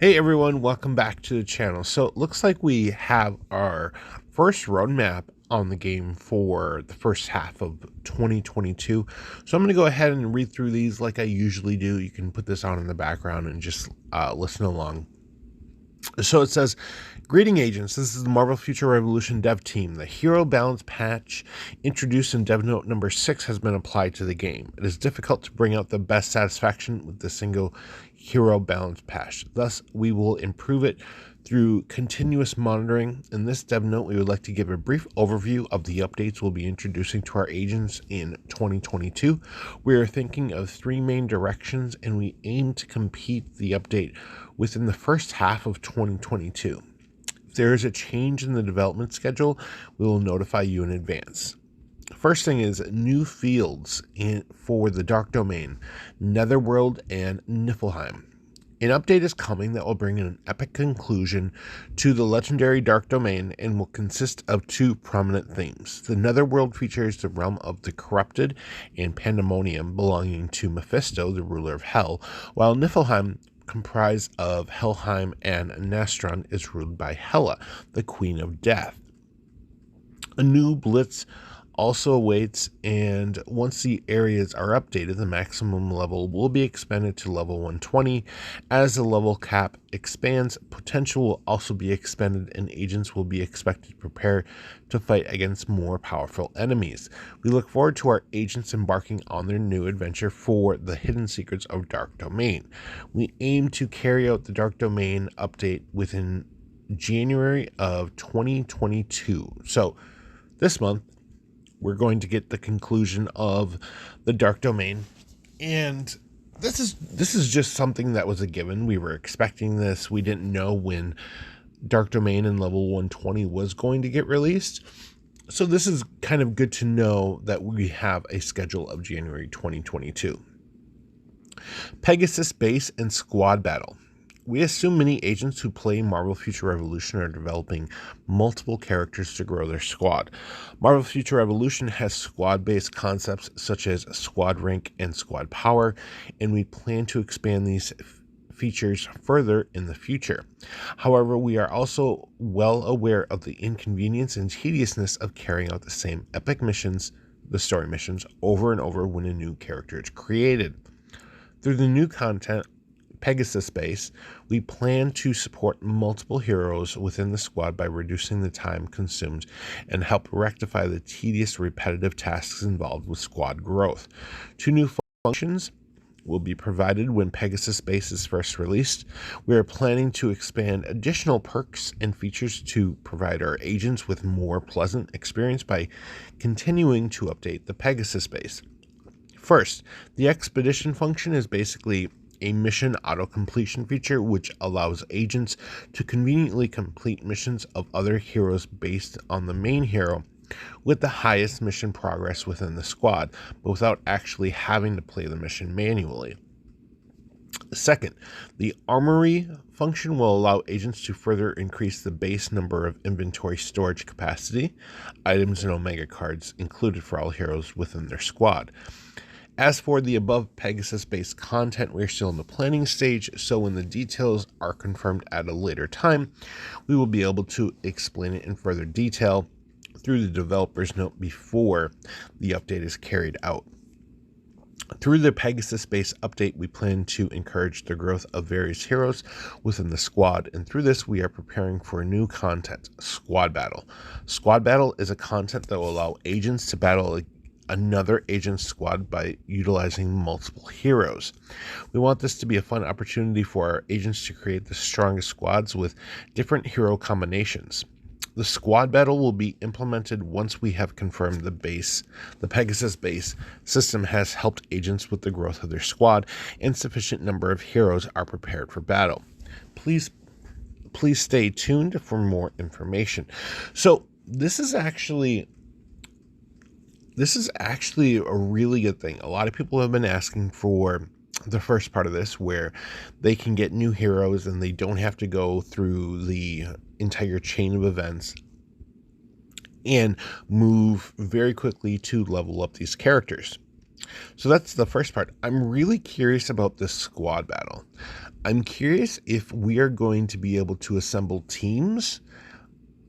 Hey everyone, welcome back to the channel. So it looks like we have our first roadmap on the game for the first half of 2022. So I'm going to go ahead and read through these like I usually do. You can put this on in the background and just listen along. So it says, greeting agents, this is the Marvel Future Revolution dev team. The hero balance patch introduced in dev note number 6 has been applied to the game. It is difficult to bring out the best satisfaction with the single hero balance patch. Thus, we will improve it through continuous monitoring. In this dev note, we would like to give a brief overview of the updates we'll be introducing to our agents in 2022. We are thinking of 3 main directions, and we aim to complete the update within the first half of 2022. If there is a change in the development schedule, we will notify you in advance. First thing is new fields for the Dark Domain, Netherworld, and Niflheim. An update is coming that will bring an epic conclusion to the legendary Dark Domain and will consist of 2 prominent themes. The Netherworld features the realm of the corrupted and pandemonium belonging to Mephisto, the ruler of Hell, while Niflheim, comprised of Helheim and Nastron, is ruled by Hela, the Queen of Death. A new blitz also awaits, and once the areas are updated, the maximum level will be expanded to level 120. As the level cap expands, potential will also be expanded, and agents will be expected to prepare to fight against more powerful enemies. We look forward to our agents embarking on their new adventure for the hidden secrets of Dark Domain. We aim to carry out the Dark Domain update within January of 2022. So this month, we're going to get the conclusion of the Dark Domain, and this is just something that was a given. We were expecting this. We didn't know when Dark Domain and level 120 was going to get released, so this is kind of good to know that we have a schedule of January 2022. Pegasus Base and Squad Battle. We assume many agents who play Marvel Future Revolution are developing multiple characters to grow their squad. Marvel Future Revolution has squad-based concepts such as squad rank and squad power, and we plan to expand these features further in the future. However, we are also well aware of the inconvenience and tediousness of carrying out the same epic missions, the story missions, over and over when a new character is created. Through the new content, Pegasus Base, we plan to support multiple heroes within the squad by reducing the time consumed and help rectify the tedious repetitive tasks involved with squad growth. 2 new functions will be provided when Pegasus Base is first released. We are planning to expand additional perks and features to provide our agents with more pleasant experience by continuing to update the Pegasus Base. First, the expedition function is basically a mission auto-completion feature which allows agents to conveniently complete missions of other heroes based on the main hero with the highest mission progress within the squad, but without actually having to play the mission manually. Second, the armory function will allow agents to further increase the base number of inventory storage capacity, items and Omega cards included for all heroes within their squad. As for the above Pegasus-based content, we're still in the planning stage, so when the details are confirmed at a later time, we will be able to explain it in further detail through the developer's note before the update is carried out. Through the Pegasus Base update, we plan to encourage the growth of various heroes within the squad, and through this, we are preparing for new content, Squad Battle. Squad Battle is a content that will allow agents to battle another agent squad by utilizing multiple heroes. We want this to be a fun opportunity for our agents to create the strongest squads with different hero combinations. The squad battle will be implemented once we have confirmed the Pegasus Base system has helped agents with the growth of their squad and sufficient number of heroes are prepared for battle. Please stay tuned for more information. So this is actually a really good thing. A lot of people have been asking for the first part of this where they can get new heroes and they don't have to go through the entire chain of events and move very quickly to level up these characters. So that's the first part. I'm really curious about this squad battle. I'm curious if we are going to be able to assemble teams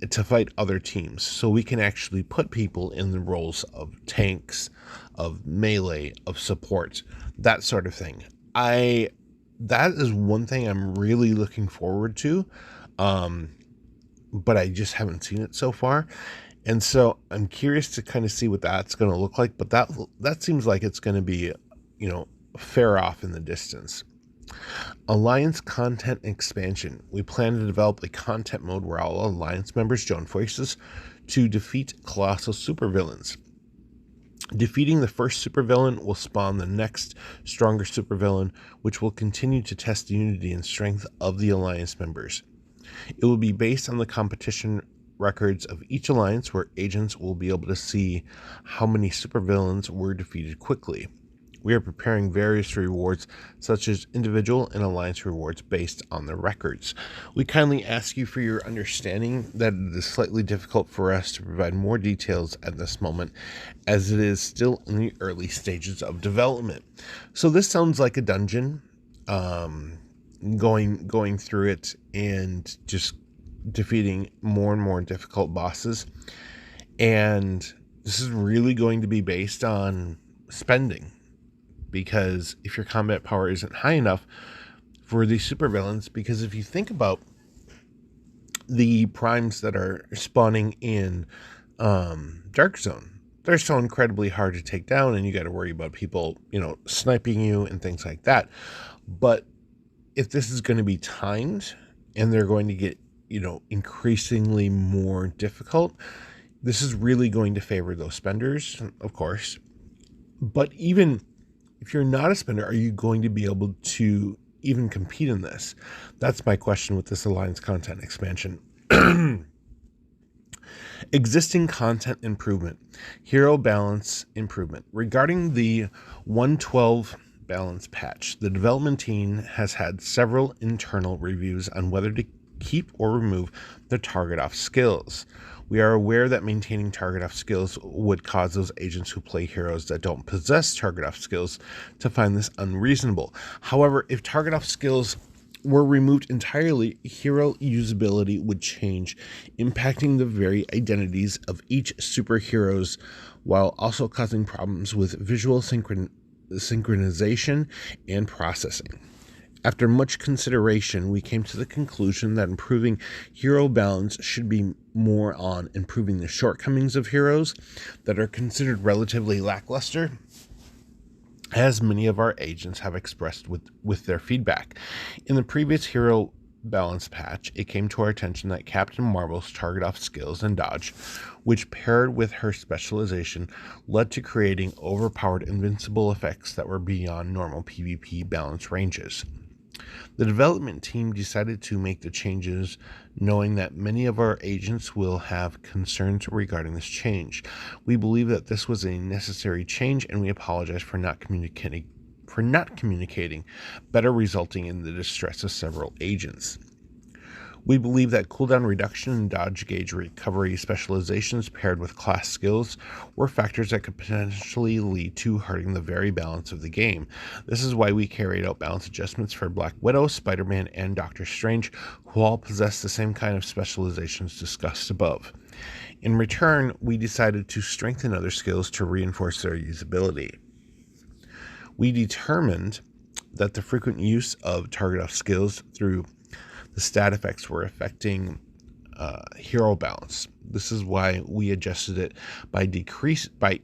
to fight other teams, so we can actually put people in the roles of tanks, of melee, of support, that sort of thing. I That is one thing I'm really looking forward to, but I just haven't seen it so far, and so I'm curious to kind of see what that's going to look like. But that seems like it's going to be, fair off in the distance. Alliance content expansion. We plan to develop a content mode where all Alliance members join forces to defeat colossal supervillains. Defeating the first supervillain will spawn the next stronger supervillain, which will continue to test the unity and strength of the Alliance members. It will be based on the competition records of each alliance, where agents will be able to see how many supervillains were defeated quickly. We are preparing various rewards, such as individual and alliance rewards based on the records. We kindly ask you for your understanding that it is slightly difficult for us to provide more details at this moment, as it is still in the early stages of development. So this sounds like a dungeon, going through it and just defeating more and more difficult bosses. And this is really going to be based on spending, because if your combat power isn't high enough for these supervillains, because if you think about the primes that are spawning in Dark Zone, they're so incredibly hard to take down, and you got to worry about people, sniping you and things like that. But if this is going to be timed and they're going to get, increasingly more difficult, this is really going to favor those spenders, of course. But even if you're not a spender, are you going to be able to even compete in this? That's my question with this Alliance content expansion. Existing content improvement. Hero balance improvement. Regarding the 112 balance patch, the development team has had several internal reviews on whether to keep or remove the target off skills. We are aware that maintaining target off skills would cause those agents who play heroes that don't possess target off skills to find this unreasonable. However, if target off skills were removed entirely, hero usability would change, impacting the very identities of each superheroes, while also causing problems with visual synchronization and processing. After much consideration, we came to the conclusion that improving hero balance should be more on improving the shortcomings of heroes that are considered relatively lackluster, as many of our agents have expressed with their feedback. In the previous hero balance patch, it came to our attention that Captain Marvel's target off skills and dodge, which paired with her specialization, led to creating overpowered invincible effects that were beyond normal PvP balance ranges. The development team decided to make the changes, knowing that many of our agents will have concerns regarding this change. We believe that this was a necessary change, and we apologize for not communicating better, resulting in the distress of several agents. We believe that cooldown reduction and dodge gauge recovery specializations paired with class skills were factors that could potentially lead to hurting the very balance of the game. This is why we carried out balance adjustments for Black Widow, Spider-Man, and Doctor Strange, who all possess the same kind of specializations discussed above. In return, we decided to strengthen other skills to reinforce their usability. We determined that the frequent use of target off skills through the stat effects were affecting hero balance. This is why we adjusted it by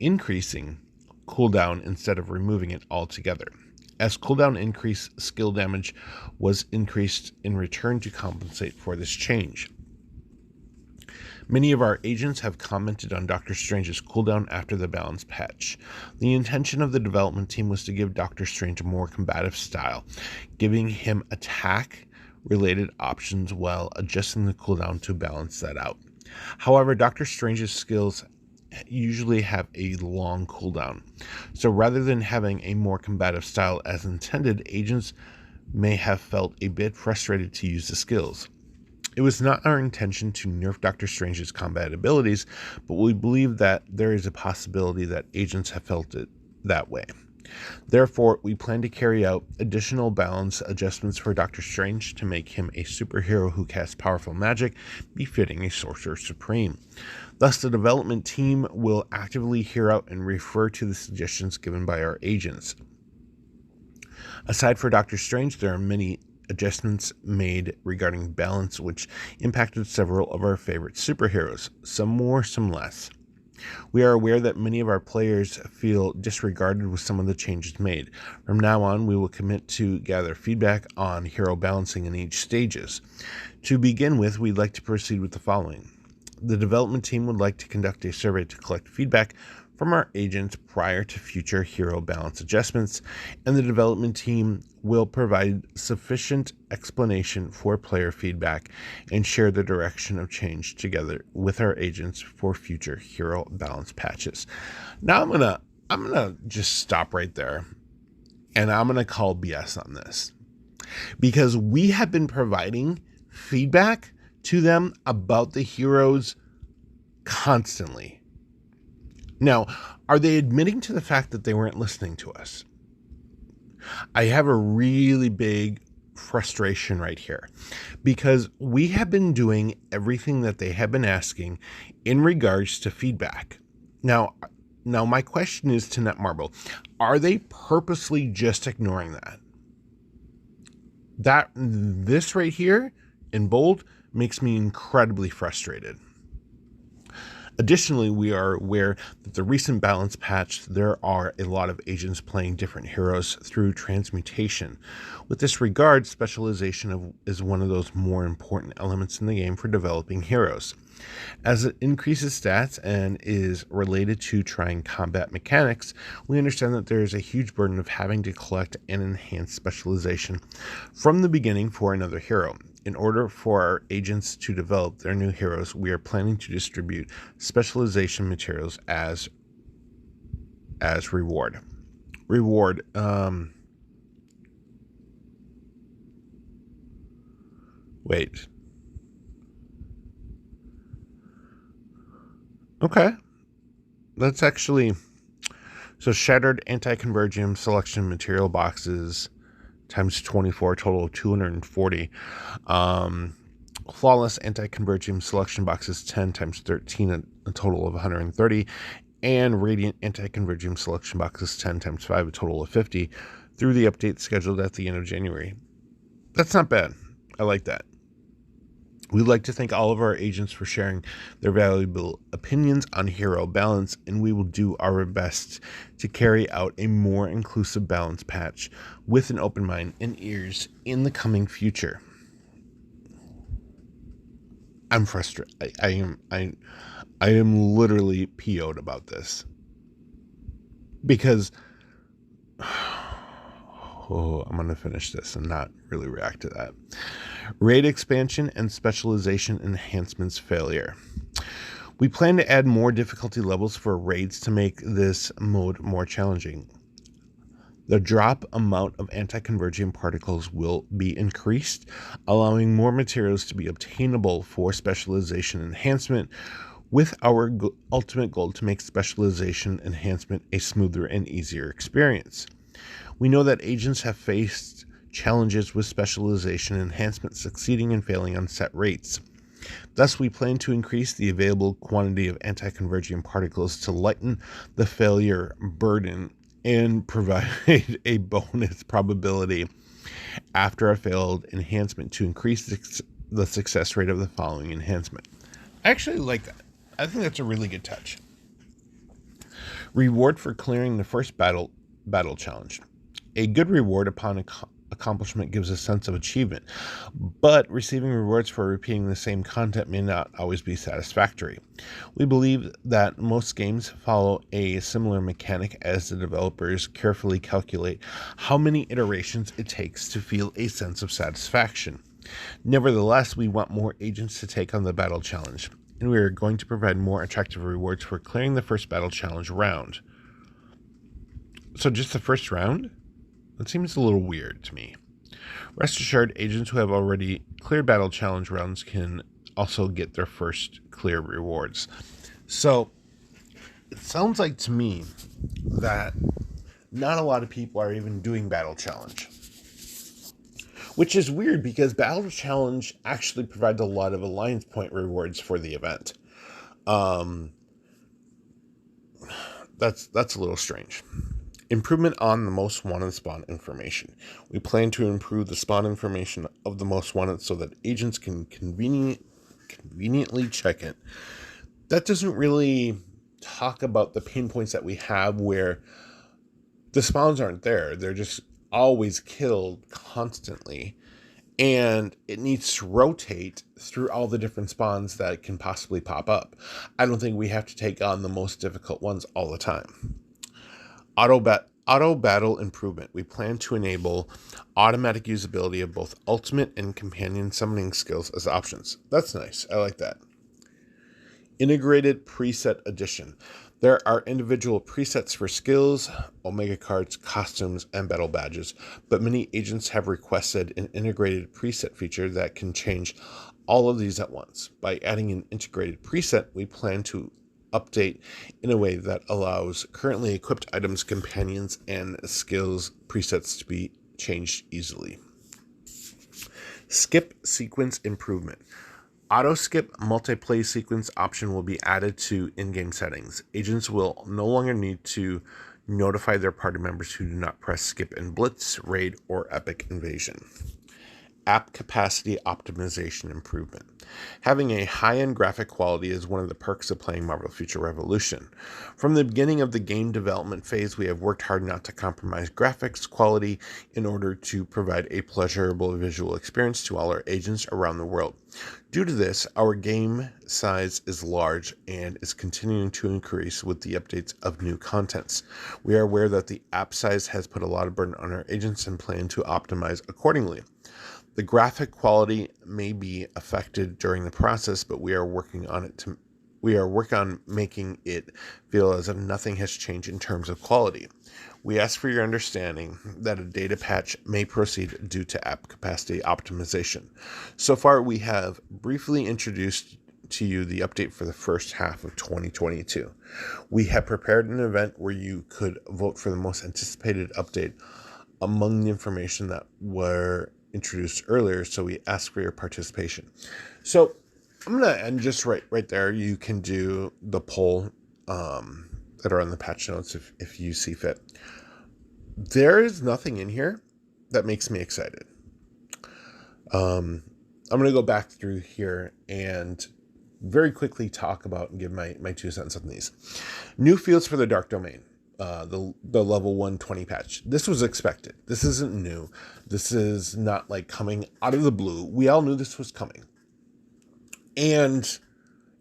increasing cooldown instead of removing it altogether. As cooldown increased, skill damage was increased in return to compensate for this change. Many of our agents have commented on Doctor Strange's cooldown after the balance patch. The intention of the development team was to give Doctor Strange a more combative style, giving him attack-related options while adjusting the cooldown to balance that out. However, Doctor Strange's skills usually have a long cooldown, so rather than having a more combative style as intended, agents may have felt a bit frustrated to use the skills. It was not our intention to nerf Doctor Strange's combat abilities, but we believe that there is a possibility that agents have felt it that way. Therefore, we plan to carry out additional balance adjustments for Doctor Strange to make him a superhero who casts powerful magic, befitting a Sorcerer Supreme. Thus, the development team will actively hear out and refer to the suggestions given by our agents. Aside for Doctor Strange, there are many adjustments made regarding balance which impacted several of our favorite superheroes, some more, some less. We are aware that many of our players feel disregarded with some of the changes made. From now on, we will commit to gather feedback on hero balancing in each stages. To begin with, we'd like to proceed with the following. The development team would like to conduct a survey to collect feedback from our agents prior to future hero balance adjustments, and the development team will provide sufficient explanation for player feedback and share the direction of change together with our agents for future hero balance patches. Now I'm gonna just stop right there, and I'm gonna call BS on this, because we have been providing feedback to them about the heroes constantly. Now, are they admitting to the fact that they weren't listening to us? I have a really big frustration right here, because we have been doing everything that they have been asking in regards to feedback. Now my question is to Netmarble, are they purposely just ignoring that? This right here in bold makes me incredibly frustrated. Additionally, we are aware that the recent balance patch, there are a lot of agents playing different heroes through transmutation. With this regard, specialization is one of those more important elements in the game for developing heroes. As it increases stats and is related to trying combat mechanics, we understand that there is a huge burden of having to collect and enhance specialization from the beginning for another hero. In order for our agents to develop their new heroes, we are planning to distribute specialization materials as reward. Wait. Okay. That's actually... So shattered anti-convergium selection material boxes times 24, total of 240. Flawless anti-convergium selection boxes 10 times 13, a total of 130. And radiant anti-convergium selection boxes 10 times 5, a total of 50, through the update scheduled at the end of January. That's not bad. I like that. We'd like to thank all of our agents for sharing their valuable opinions on hero balance, and we will do our best to carry out a more inclusive balance patch with an open mind and ears in the coming future. I'm frustrated. I am literally PO'd about this, because I'm going to finish this and not really react to that. Raid expansion and specialization enhancements failure. We plan to add more difficulty levels for raids to make this mode more challenging. The drop amount of anti-convergium particles will be increased, allowing more materials to be obtainable for specialization enhancement, with our ultimate goal to make specialization enhancement a smoother and easier experience. We know that agents have faced challenges with specialization enhancement succeeding and failing on set rates. Thus, we plan to increase the available quantity of anti-convergium particles to lighten the failure burden and provide a bonus probability after a failed enhancement to increase the success rate of the following enhancement. I actually like that. I think that's a really good touch. Reward for clearing the first battle challenge. A good reward upon accomplishment gives a sense of achievement, but receiving rewards for repeating the same content may not always be satisfactory. We believe that most games follow a similar mechanic as the developers carefully calculate how many iterations it takes to feel a sense of satisfaction. Nevertheless, we want more agents to take on the battle challenge, and we are going to provide more attractive rewards for clearing the first battle challenge round. So just the first round? That seems a little weird to me. Rest assured, agents who have already cleared battle challenge rounds can also get their first clear rewards. So it sounds like to me that not a lot of people are even doing Battle Challenge. Which is weird because Battle Challenge actually provides a lot of alliance point rewards for the event. That's a little strange. Improvement on the most wanted spawn information. We plan to improve the spawn information of the most wanted so that agents can conveniently check it. That doesn't really talk about the pain points that we have where the spawns aren't there. They're just always killed constantly. And it needs to rotate through all the different spawns that can possibly pop up. I don't think we have to take on the most difficult ones all the time. Auto battle improvement. We plan to enable automatic usability of both ultimate and companion summoning skills as options. That's nice. I like that. Integrated preset addition. There are individual presets for skills, Omega cards, costumes, and battle badges, but many agents have requested an integrated preset feature that can change all of these at once. By adding an integrated preset, we plan to update in a way that allows currently equipped items, companions, and skills presets to be changed easily. Skip sequence improvement. Auto-skip multiplay sequence option will be added to in-game settings. Agents will no longer need to notify their party members who do not press skip in Blitz, Raid, or Epic Invasion. App capacity optimization improvement. Having a high-end graphic quality is one of the perks of playing Marvel Future Revolution. From the beginning of the game development phase, we have worked hard not to compromise graphics quality in order to provide a pleasurable visual experience to all our agents around the world. Due to this, our game size is large and is continuing to increase with the updates of new contents. We are aware that the app size has put a lot of burden on our agents and plan to optimize accordingly. The graphic quality may be affected during the process, but we are working on making it feel as if nothing has changed in terms of quality. We ask for your understanding that a data patch may proceed due to app capacity optimization. So far, we have briefly introduced to you the update for the first half of 2022. We have prepared an event where you could vote for the most anticipated update among the information that were introduced earlier, so we ask for your participation. So I'm gonna end just right there. You can do the poll that are on the patch notes if you see fit. There is nothing in here that makes me excited. I'm gonna go back through here and very quickly talk about and give my 2 cents on these. New fields for the Dark Domain. The level 120 patch. This was expected. This isn't new. This is not like coming out of the blue. We all knew this was coming. And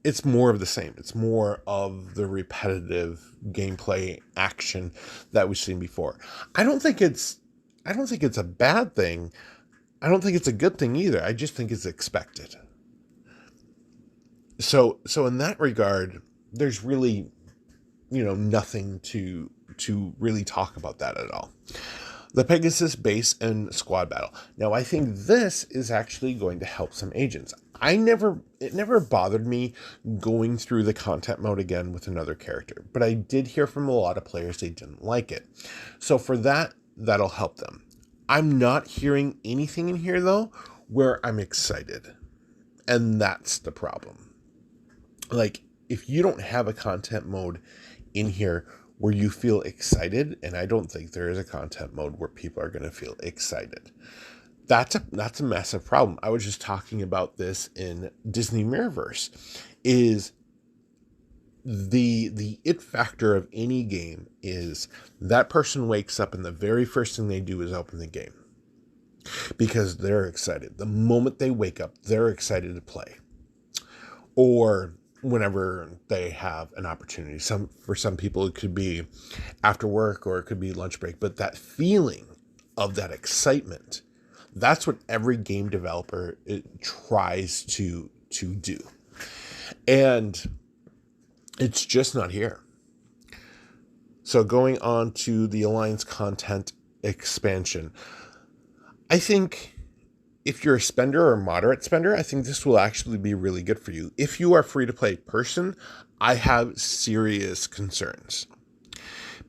it's more of the same. It's more of the repetitive gameplay action that we've seen before. I don't think it's a bad thing. I don't think it's a good thing either. I just think it's expected. So in that regard, there's really nothing to really talk about that at all. The Pegasus Base and Squad Battle. Now, I think this is actually going to help some agents. It never bothered me going through the content mode again with another character, but I did hear from a lot of players they didn't like it. So for that'll help them. I'm not hearing anything in here, though, where I'm excited. And that's the problem. Like, if you don't have a content mode in here where you feel excited, and I don't think there is a content mode where people are going to feel excited, that's a massive problem. I was just talking about this in Disney Mirrorverse. Is the it factor of any game is that person wakes up and the very first thing they do is open the game because they're excited. The moment they wake up, they're excited to play. Or whenever they have an opportunity. For some people, it could be after work or it could be lunch break. But that feeling of that excitement, that's what every game developer tries to do. And it's just not here. So going on to the Alliance content expansion, I think if you're a spender or a moderate spender, I think this will actually be really good for you. If you are free to play person, I have serious concerns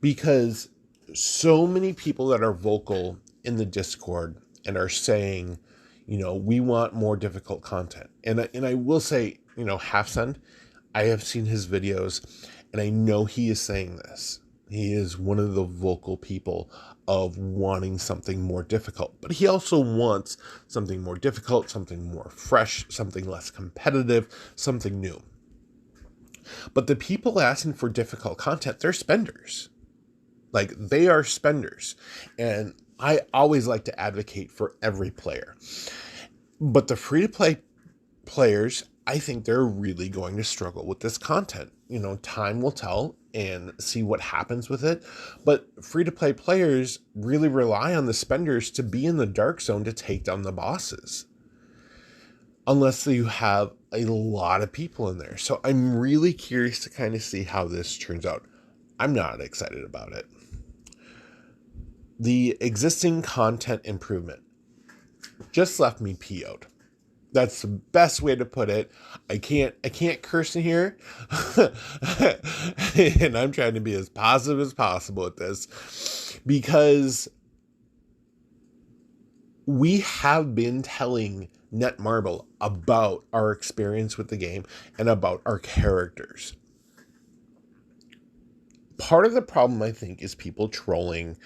because so many people that are vocal in the Discord and are saying, we want more difficult content. And I will say, Half Send, I have seen his videos and I know he is saying this. He is one of the vocal people of wanting something more difficult, but he also wants something more difficult, something more fresh, something less competitive, something new. But the people asking for difficult content, they're spenders. Like, they are spenders. And I always like to advocate for every player. But the free-to-play players, I think they're really going to struggle with this content. Time will tell and see what happens with it. But free-to-play players really rely on the spenders to be in the dark zone to take down the bosses. Unless you have a lot of people in there. So I'm really curious to kind of see how this turns out. I'm not excited about it. The existing content improvement just left me PO'd. That's the best way to put it. I can't curse in here. And I'm trying to be as positive as possible with this, because we have been telling Netmarble about our experience with the game and about our characters. Part of the problem, I think, is people trolling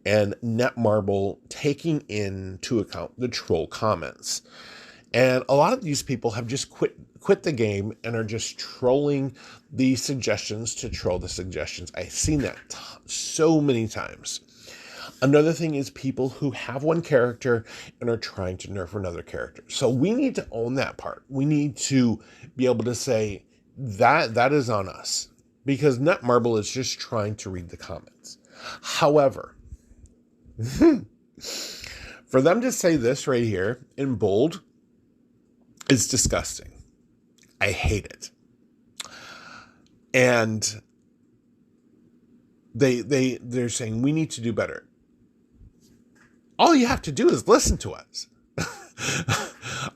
and Netmarble taking into account the troll comments. And a lot of these people have just quit the game and are just trolling the suggestions to troll the suggestions. I've seen that so many times. Another thing is people who have one character and are trying to nerf another character. So we need to own that part. We need to be able to say that is on us, because Netmarble is just trying to read the comments. However, for them to say this right here in bold is disgusting. I hate it. And they're saying we need to do better. All you have to do is listen to us.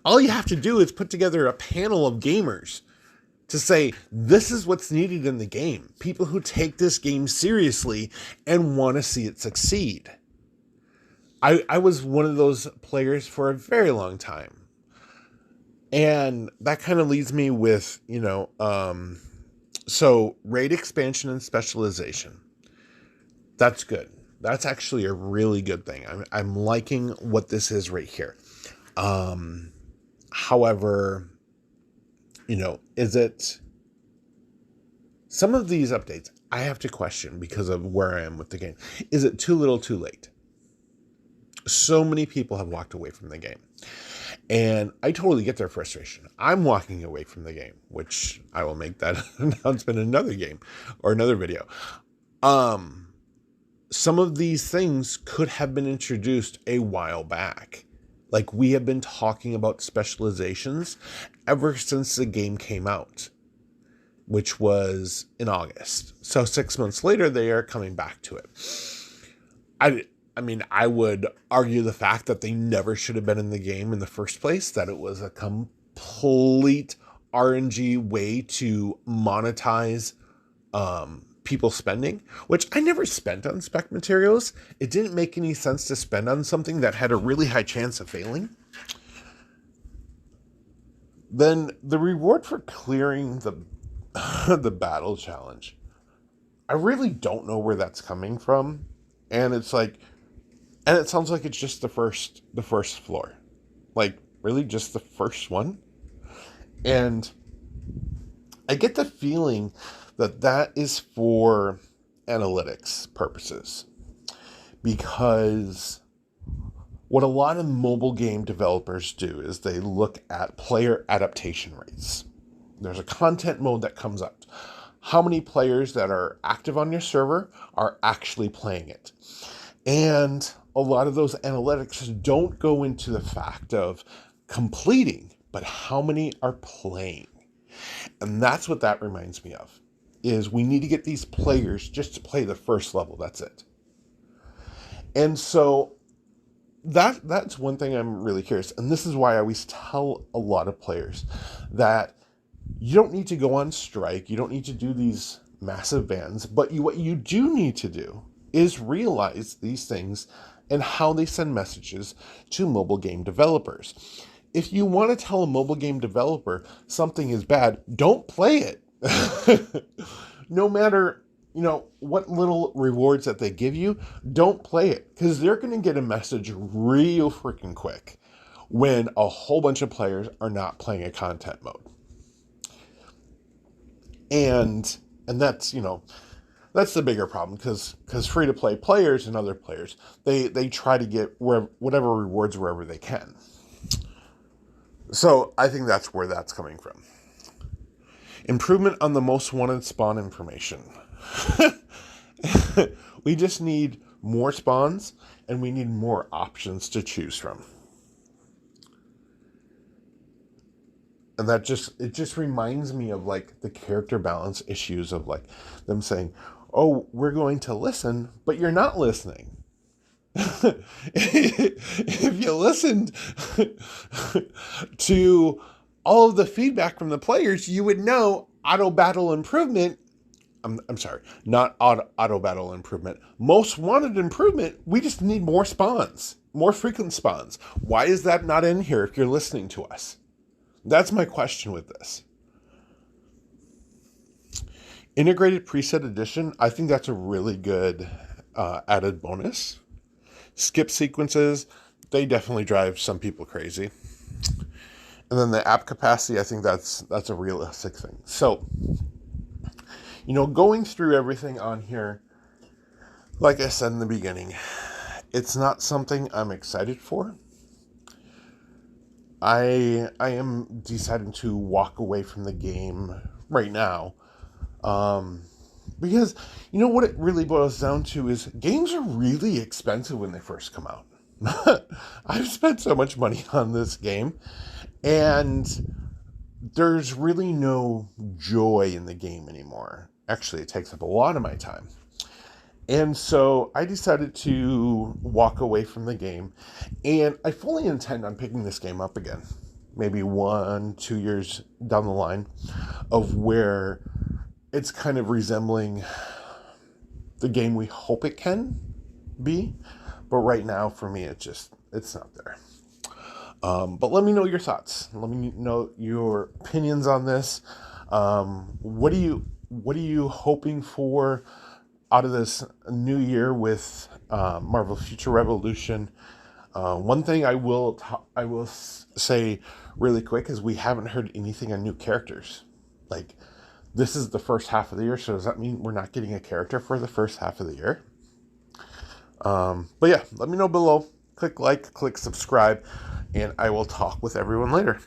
All you have to do is put together a panel of gamers to say, this is what's needed in the game. People who take this game seriously and want to see it succeed. I was one of those players for a very long time. And that kind of leads me with, so raid expansion and specialization. That's good. That's actually a really good thing. I'm liking what this is right here. However, is it... Some of these updates I have to question because of where I am with the game. Is it too little too late? So many people have walked away from the game. And I totally get their frustration. I'm walking away from the game, which I will make that announcement in another game or another video. Some of these things could have been introduced a while back. Like, we have been talking about specializations ever since the game came out, which was in August. So 6 months later, they are coming back to it. I mean, I would argue the fact that they never should have been in the game in the first place, that it was a complete RNG way to monetize people spending, which I never spent on spec materials. It didn't make any sense to spend on something that had a really high chance of failing. Then the reward for clearing the battle challenge, I really don't know where that's coming from. And it's like, and it sounds like it's just the first floor. Like, really just the first one? And I get the feeling that is for analytics purposes. Because what a lot of mobile game developers do is they look at player adaptation rates. There's a content mode that comes up. How many players that are active on your server are actually playing it? And a lot of those analytics don't go into the fact of completing, but how many are playing. And that's what that reminds me of, is we need to get these players just to play the first level. That's it. And so that's one thing I'm really curious. And this is why I always tell a lot of players that you don't need to go on strike. You don't need to do these massive bans. But what you do need to do is realize these things and how they send messages to mobile game developers. If you want to tell a mobile game developer something is bad, don't play it. No matter, what little rewards that they give you, don't play it, because they're going to get a message real freaking quick when a whole bunch of players are not playing a content mode. And that's, that's the bigger problem, because free-to-play players and other players, they try to get whatever rewards wherever they can. So I think that's where that's coming from. Improvement on the most wanted spawn information. We just need more spawns, and we need more options to choose from. And it just reminds me of like the character balance issues of like them saying, oh, we're going to listen, but you're not listening. If you listened to all of the feedback from the players, you would know auto battle improvement. I'm sorry, not auto battle improvement. Most wanted improvement. We just need more spawns, more frequent spawns. Why is that not in here if you're listening to us? That's my question with this. Integrated preset addition. I think that's a really good added bonus. Skip sequences, they definitely drive some people crazy. And then the app capacity, I think that's a realistic thing. So, going through everything on here, like I said in the beginning, it's not something I'm excited for. I am deciding to walk away from the game right now. Because, what it really boils down to is games are really expensive when they first come out. I've spent so much money on this game, and there's really no joy in the game anymore. Actually, it takes up a lot of my time. And so I decided to walk away from the game, and I fully intend on picking this game up again, maybe 1-2 years down the line, of where it's kind of resembling the game we hope it can be. But right now, for me, it's not there. But let me know your thoughts. Let me know your opinions on this. What are you hoping for out of this new year with Marvel Future Revolution? One thing I will say really quick is we haven't heard anything on new characters. Like, this is the first half of the year, so does that mean we're not getting a character for the first half of the year? But yeah, let me know below. Click like, click subscribe, and I will talk with everyone later.